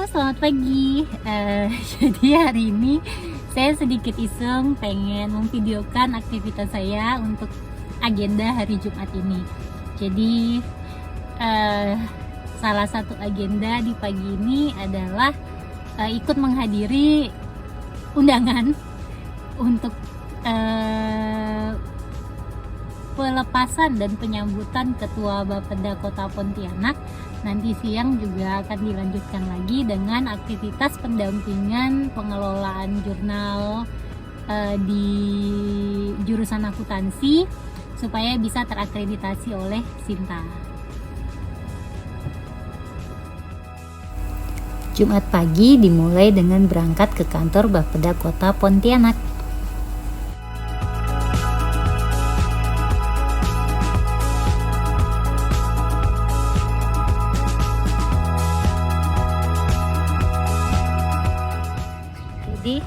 selamat pagi. Jadi hari ini saya sedikit iseng pengen memvideokan aktivitas saya untuk agenda hari Jumat ini. Jadi salah satu agenda di pagi ini adalah ikut menghadiri undangan untuk pelepasan dan penyambutan Ketua Bapeda Kota Pontianak. Nanti siang juga akan dilanjutkan lagi dengan aktivitas pendampingan pengelolaan jurnal di jurusan akuntansi supaya bisa terakreditasi oleh Sinta. Jumat pagi dimulai dengan berangkat ke kantor Bapeda Kota Pontianak. Jadi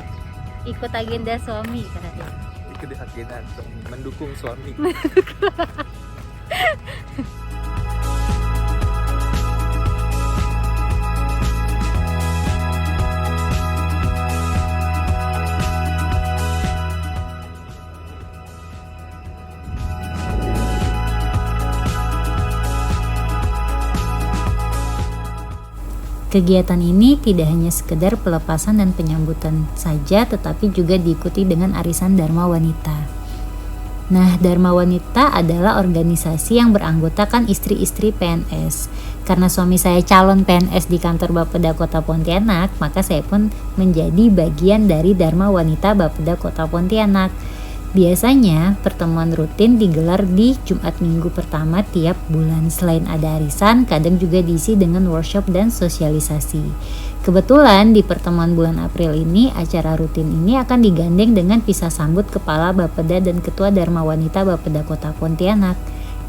ikut agenda suami katanya. Ikut agenda suami, mendukung suami. Kegiatan ini tidak hanya sekedar pelepasan dan penyambutan saja, tetapi juga diikuti dengan arisan Dharma Wanita. Nah, Dharma Wanita adalah organisasi yang beranggotakan istri-istri PNS. Karena suami saya calon PNS di kantor Bapeda Kota Pontianak, maka saya pun menjadi bagian dari Dharma Wanita Bapeda Kota Pontianak. Biasanya pertemuan rutin digelar di Jumat Minggu pertama tiap bulan. Selain ada arisan, kadang juga diisi dengan workshop dan sosialisasi. Kebetulan di pertemuan bulan April ini, acara rutin ini akan digandeng dengan pisah sambut Kepala Bapeda dan Ketua Dharma Wanita Bapeda Kota Pontianak.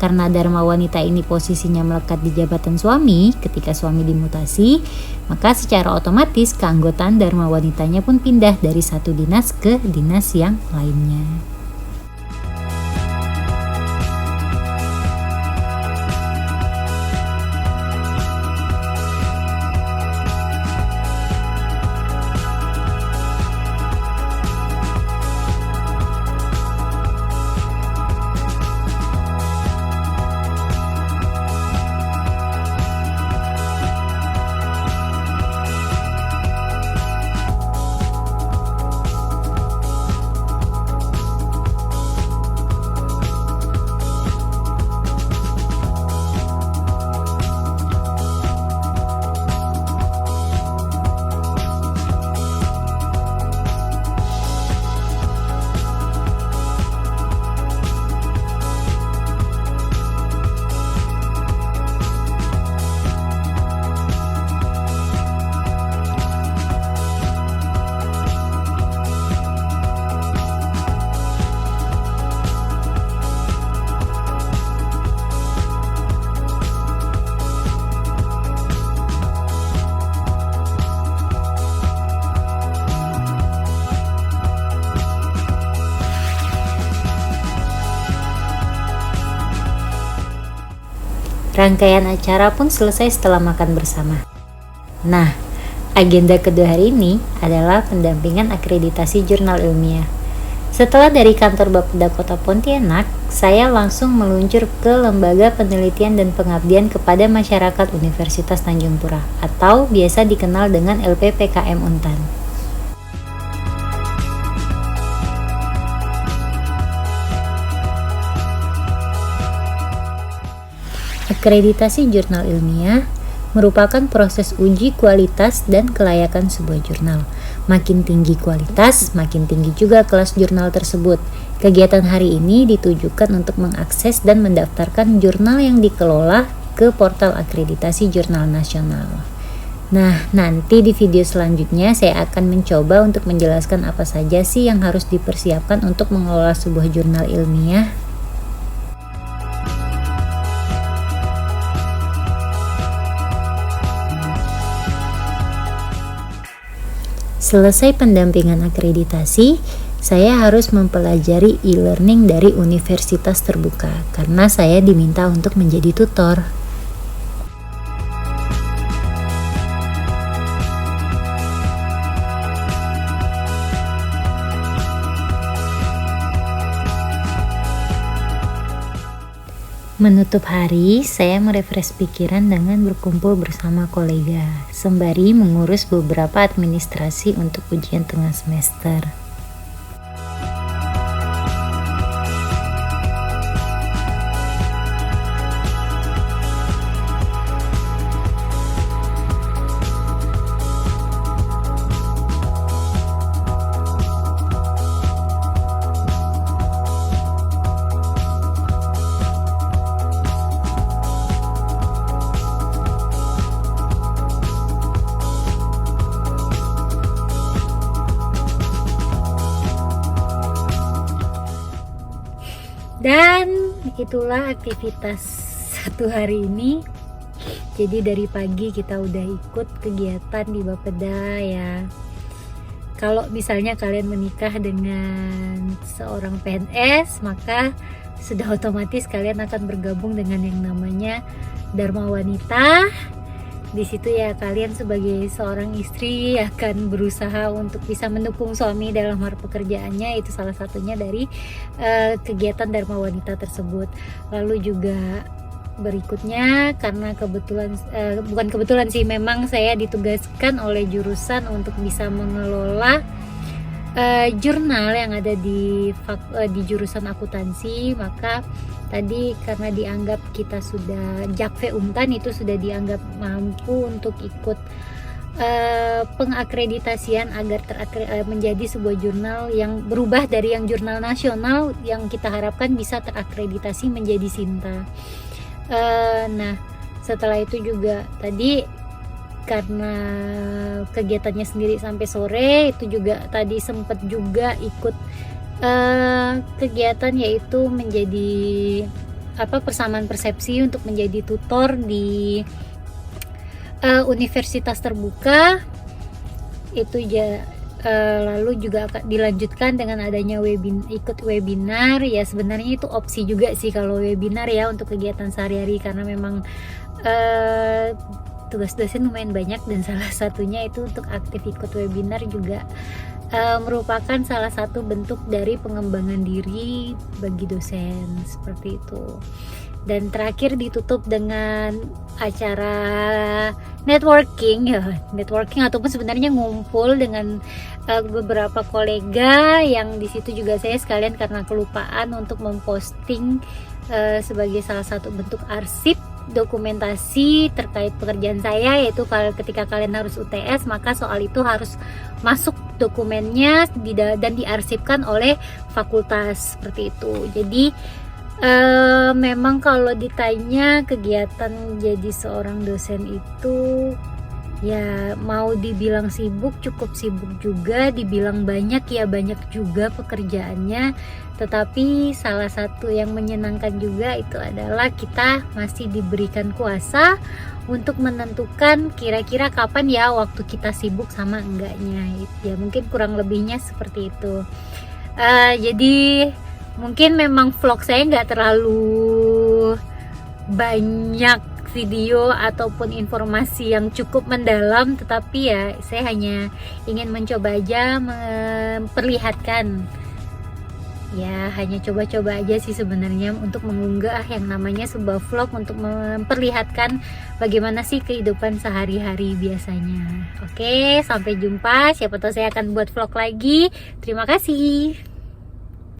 Karena Dharma Wanita ini posisinya melekat di jabatan suami ketika suami dimutasi, maka secara otomatis keanggotaan Dharma Wanitanya pun pindah dari satu dinas ke dinas yang lainnya. Rangkaian acara pun selesai setelah makan bersama. Nah, agenda kedua hari ini adalah pendampingan akreditasi jurnal ilmiah. Setelah dari kantor Bapeda Kota Pontianak, saya langsung meluncur ke Lembaga Penelitian dan Pengabdian kepada Masyarakat Universitas Tanjung Pura atau biasa dikenal dengan LPPKM Untan. Akreditasi jurnal ilmiah merupakan proses uji kualitas dan kelayakan sebuah jurnal. Makin tinggi kualitas, makin tinggi juga kelas jurnal tersebut. Kegiatan hari ini ditujukan untuk mengakses dan mendaftarkan jurnal yang dikelola ke portal akreditasi jurnal nasional. Nah, nanti di video selanjutnya saya akan mencoba untuk menjelaskan apa saja sih yang harus dipersiapkan untuk mengelola sebuah jurnal ilmiah. Selesai pendampingan akreditasi, saya harus mempelajari e-learning dari universitas terbuka karena saya diminta untuk menjadi tutor. Menutup hari, saya merefresh pikiran dengan berkumpul bersama kolega, sembari mengurus beberapa administrasi untuk ujian tengah semester. Dan itulah aktivitas satu hari ini. Jadi dari pagi kita udah ikut kegiatan di Bapeda ya. Kalau misalnya kalian menikah dengan seorang PNS, maka sudah otomatis kalian akan bergabung dengan yang namanya Dharma Wanita. Di situ ya kalian sebagai seorang istri akan berusaha untuk bisa mendukung suami dalam hal pekerjaannya. Itu salah satunya dari kegiatan Dharma Wanita tersebut. Lalu juga berikutnya, karena bukan kebetulan sih, memang saya ditugaskan oleh jurusan untuk bisa mengelola jurnal yang ada di jurusan akuntansi. Maka tadi karena dianggap kita sudah Jakve Untan, itu sudah dianggap mampu untuk ikut pengakreditasian agar menjadi sebuah jurnal yang berubah dari yang jurnal nasional yang kita harapkan bisa terakreditasi menjadi Sinta. Nah setelah itu juga tadi karena kegiatannya sendiri sampai sore, itu juga tadi sempat juga ikut kegiatan yaitu menjadi persamaan persepsi untuk menjadi tutor di universitas terbuka itu ya. Lalu juga akan dilanjutkan dengan adanya ikut webinar ya. Sebenarnya itu opsi juga sih kalau webinar ya untuk kegiatan sehari-hari, karena memang tugas dosen lumayan banyak, dan salah satunya itu untuk aktif ikut webinar juga merupakan salah satu bentuk dari pengembangan diri bagi dosen, seperti itu. Dan terakhir ditutup dengan acara networking ataupun sebenarnya ngumpul dengan beberapa kolega yang di situ juga saya sekalian karena kelupaan untuk memposting sebagai salah satu bentuk arsip dokumentasi terkait pekerjaan saya, yaitu ketika kalian harus UTS maka soal itu harus masuk dokumennya dan diarsipkan oleh fakultas, seperti itu. Jadi memang kalau ditanya kegiatan jadi seorang dosen itu ya mau dibilang sibuk, cukup sibuk juga, dibilang banyak ya banyak juga pekerjaannya. Tetapi salah satu yang menyenangkan juga itu adalah kita masih diberikan kuasa untuk menentukan kira-kira kapan ya waktu kita sibuk sama enggaknya. Ya mungkin kurang lebihnya seperti itu. Jadi mungkin memang vlog saya nggak terlalu banyak video ataupun informasi yang cukup mendalam, tetapi ya saya hanya ingin mencoba aja memperlihatkan, ya hanya coba-coba aja sih sebenarnya untuk mengunggah yang namanya sebuah vlog untuk memperlihatkan bagaimana sih kehidupan sehari-hari biasanya. Oke, sampai jumpa, siapa tahu saya akan buat vlog lagi. Terima kasih.